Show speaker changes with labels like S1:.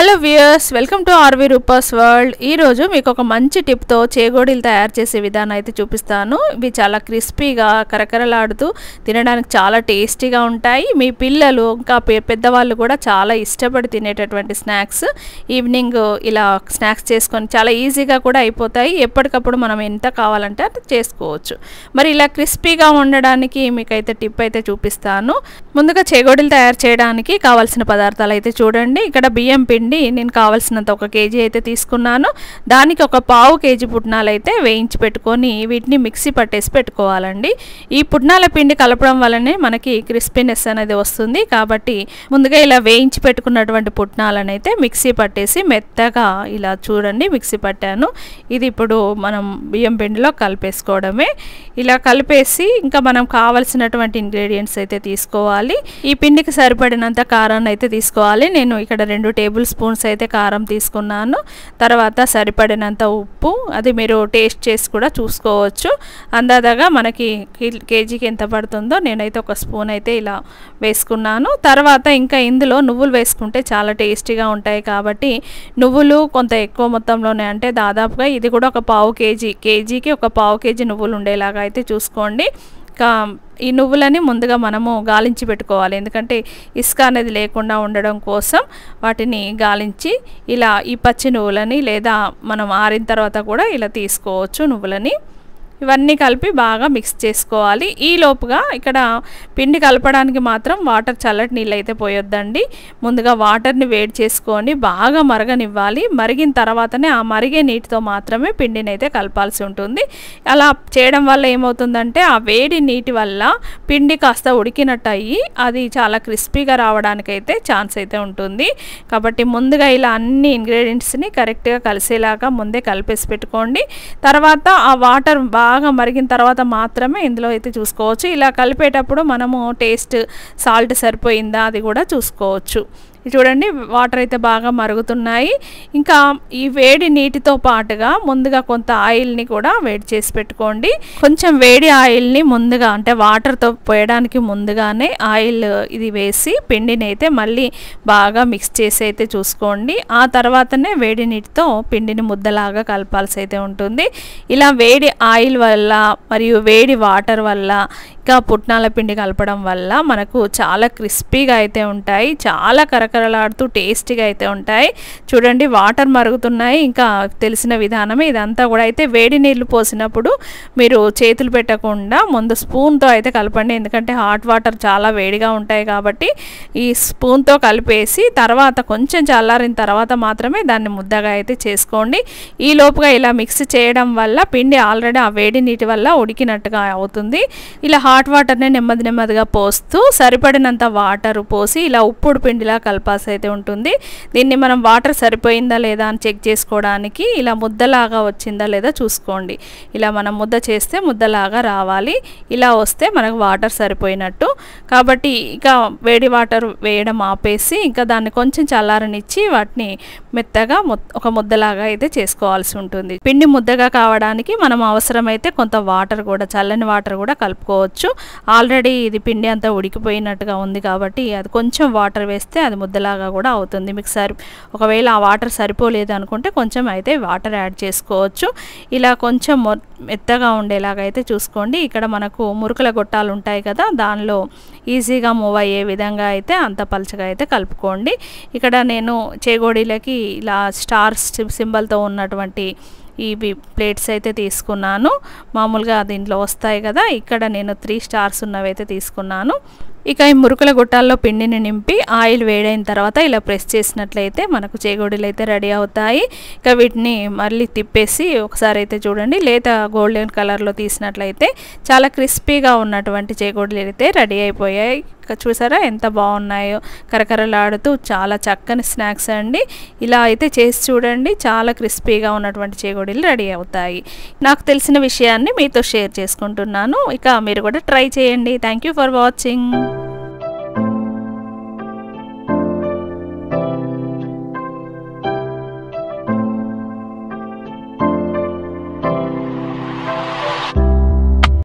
S1: Hello viewers, welcome to RV Rupa's world. ఈరోజు మీకు ఒక మంచి టిప్తో చేగోడీలు తయారు చేసే విధానం అయితే చూపిస్తాను. ఇవి చాలా క్రిస్పీగా కరకరలాడుతూ తినడానికి చాలా టేస్టీగా ఉంటాయి. మీ పిల్లలు ఇంకా పెద్దవాళ్ళు కూడా చాలా ఇష్టపడి తినేటటువంటి స్నాక్స్. ఈవినింగ్ ఇలా స్నాక్స్ చేసుకొని చాలా ఈజీగా కూడా అయిపోతాయి. ఎప్పటికప్పుడు మనం ఎంత కావాలంటే అది చేసుకోవచ్చు. మరి ఇలా క్రిస్పీగా ఉండడానికి మీకైతే టిప్ అయితే చూపిస్తాను. ముందుగా చేగోడీలు తయారు చేయడానికి కావాల్సిన పదార్థాలు అయితే చూడండి. ఇక్కడ బియ్యం పిండి నేను కావాల్సినంత 1 కేజీ అయితే తీసుకున్నాను. దానికి ఒక పావు కేజీ పుట్నాలు అయితే వేయించి పెట్టుకొని వీటిని మిక్సీ పట్టేసి పెట్టుకోవాలండి. ఈ పుట్నాల పిండి కలపడం వల్లనే మనకి క్రిస్పీనెస్ అనేది వస్తుంది. కాబట్టి ముందుగా ఇలా వేయించి పెట్టుకున్నటువంటి పుట్నాలను అయితే మిక్సీ పట్టేసి మెత్తగా ఇలా చూడండి మిక్సీ పట్టాను. ఇది ఇప్పుడు మనం బియ్యం పిండిలో కలిపేసుకోవడమే. ఇలా కలిపేసి ఇంకా మనం కావాల్సినటువంటి ఇంగ్రీడియంట్స్ అయితే తీసుకోవాలి. ఈ పిండికి సరిపడినంత కారాన్ని అయితే తీసుకోవాలి. నేను ఇక్కడ 2 టేబుల్ స్పూన్స్ అయితే కారం తీసుకున్నాను. తర్వాత సరిపడినంత ఉప్పు, అది మీరు టేస్ట్ చేసి కూడా చూసుకోవచ్చు. అందాజగా మనకి కేజీకి ఎంత పడుతుందో నేనైతే 1 స్పూన్ అయితే ఇలా వేసుకున్నాను. తర్వాత ఇంకా ఇందులో నువ్వులు వేసుకుంటే చాలా టేస్టీగా ఉంటాయి. కాబట్టి నువ్వులు కొంత ఎక్కువ మొత్తంలోనే, అంటే దాదాపుగా ఇది కూడా ఒక పావు కేజీకి ఒక పావు కేజీ నువ్వులు ఉండేలాగా అయితే చూసుకోండి. ఈ నువ్వులని ముందుగా మనము గాలించి పెట్టుకోవాలి. ఎందుకంటే ఇసుక అనేది లేకుండా ఉండడం కోసం వాటిని గాలించి ఇలా ఈ పచ్చి నువ్వులని లేదా మనం ఆరిన తర్వాత కూడా ఇలా తీసుకోవచ్చు నువ్వులని. ఇవన్నీ కలిపి బాగా మిక్స్ చేసుకోవాలి. ఈ లోపుగా ఇక్కడ పిండి కలపడానికి మాత్రం వాటర్, చల్లటి నీళ్ళు అయితే పోయొద్దండి. ముందుగా వాటర్ని వేడి చేసుకొని బాగా మరగనివ్వాలి. మరిగిన తర్వాతనే ఆ మరిగే నీటితో మాత్రమే పిండిని అయితే కలపాల్సి ఉంటుంది. అలా చేయడం వల్ల ఏమవుతుందంటే ఆ వేడి నీటి వల్ల పిండి కాస్త ఉడికినట్టు అయ్యి అది చాలా క్రిస్పీగా రావడానికైతే ఛాన్స్ అయితే ఉంటుంది. కాబట్టి ముందుగా ఇలా అన్ని ఇంగ్రీడియంట్స్ని కరెక్ట్గా కలిసేలాగా ముందే కలిపేసి పెట్టుకోండి. తర్వాత ఆ వాటర్ బాగా మరిగిన తర్వాత మాత్రమే ఇందులో అయితే చూసుకోవచ్చు. ఇలా కలిపేటప్పుడు మనము టేస్ట్ సాల్ట్ సరిపోయిందా అది కూడా చూసుకోవచ్చు. చూడండి వాటర్ అయితే బాగా మరుగుతున్నాయి. ఇంకా ఈ వేడి నీటితో పాటుగా ముందుగా కొంత ఆయిల్ని కూడా వేడి చేసి పెట్టుకోండి. కొంచెం వేడి ఆయిల్ని ముందుగా, అంటే వాటర్తో పోయడానికి ముందుగానే ఆయిల్ ఇది వేసి పిండిని అయితే మళ్ళీ బాగా మిక్స్ చేసి అయితే చూసుకోండి. ఆ తర్వాతనే వేడి నీటితో పిండిని ముద్దలాగా కలపాల్సి అయితే ఉంటుంది. ఇలా వేడి ఆయిల్ వల్ల మరియు వేడి వాటర్ వల్ల ఇంకా పుట్నాల పిండి కలపడం వల్ల మనకు చాలా క్రిస్పీగా అయితే ఉంటాయి. చాలా కరకరలాడుతూ టేస్టీగా అయితే ఉంటాయి. చూడండి వాటర్ మరుగుతున్నాయి. ఇంకా తెలిసిన విధానమే ఇదంతా కూడా. అయితే వేడి నీళ్లు పోసినప్పుడు మీరు చేతులు పెట్టకుండా ముందు స్పూన్తో అయితే కలపండి. ఎందుకంటే హాట్ వాటర్ చాలా వేడిగా ఉంటాయి కాబట్టి ఈ స్పూన్తో కలిపేసి తర్వాత కొంచెం చల్లారిన తర్వాత మాత్రమే దాన్ని ముద్దగా అయితే చేసుకోండి. ఈ లోపుగా ఇలా మిక్స్ చేయడం వల్ల పిండి ఆల్రెడీ ఆ వేడి నీటి వల్ల ఉడికినట్టుగా అవుతుంది. ఇలా హాట్ వాటర్ని నెమ్మదిగా పోస్తూ సరిపడినంత వాటర్ పోసి ఇలా ఉప్పుడు పిండిలా కలపాల్సి అయితే ఉంటుంది. దీన్ని మనం వాటర్ సరిపోయిందా లేదా అని చెక్ చేసుకోవడానికి ఇలా ముద్దలాగా వచ్చిందా లేదా చూసుకోండి. ఇలా మనం ముద్ద చేస్తే ముద్దలాగా రావాలి. ఇలా వస్తే మనకు వాటర్ సరిపోయినట్టు. కాబట్టి ఇక వేడి వాటర్ వేయడం ఆపేసి ఇంకా దాన్ని కొంచెం చల్లారనిచ్చి వాటిని మెత్తగా ఒక ముద్దలాగా అయితే చేసుకోవాల్సి ఉంటుంది. పిండి ముద్దగా కావడానికి మనం అవసరమైతే కొంత వాటర్ కూడా, చల్లని వాటర్ కూడా కలుపుకోవచ్చు. ఆల్రెడీ ఇది పిండి అంతా ఉడికిపోయినట్టుగా ఉంది కాబట్టి అది కొంచెం వాటర్ వేస్తే అది ముద్దలాగా కూడా అవుతుంది. మీకు ఒకవేళ ఆ వాటర్ సరిపోలేదు అనుకుంటే కొంచెం అయితే వాటర్ యాడ్ చేసుకోవచ్చు. ఇలా కొంచెం మెత్తగా ఉండేలాగా అయితే చూసుకోండి. ఇక్కడ మనకు మురుకుల గొట్టాలు ఉంటాయి కదా, దానిలో ఈజీగా మూవ్ అయ్యే విధంగా అయితే అంత పలచగా అయితే కలుపుకోండి. ఇక్కడ నేను చేగోడీలకి ఇలా స్టార్ సింబల్తో ఉన్నటువంటి ఇవి ప్లేట్స్ అయితే తీసుకున్నాను. మామూలుగా దీంట్లో వస్తాయి కదా, ఇక్కడ నేను 3 స్టార్స్ ఉన్నవైతే తీసుకున్నాను. ఇక ఈ మురుకుల గుట్టాల్లో పిండిని నింపి ఆయిల్ వేడైన తర్వాత ఇలా ప్రెస్ చేసినట్లయితే మనకు చేగోడీలు అయితే రెడీ అవుతాయి. ఇక వీటిని మళ్ళీ తిప్పేసి ఒకసారి అయితే చూడండి, లేత గోల్డెన్ కలర్లో తీసినట్లయితే చాలా క్రిస్పీగా ఉన్నటువంటి చేగోడీలు అయితే రెడీ అయిపోయాయి. చూసారా ఎంత బాగున్నాయో, కరకరలాడుతూ చాలా చక్కని స్నాక్స్ అండి. ఇలా అయితే చేసి చూడండి, చాలా క్రిస్పీగా ఉన్నటువంటి చేగోడీలు రెడీ అవుతాయి. నాకు తెలిసిన విషయాన్ని మీతో షేర్ చేసుకుంటున్నాను. ఇక మీరు కూడా ట్రై చేయండి. Thank you for watching.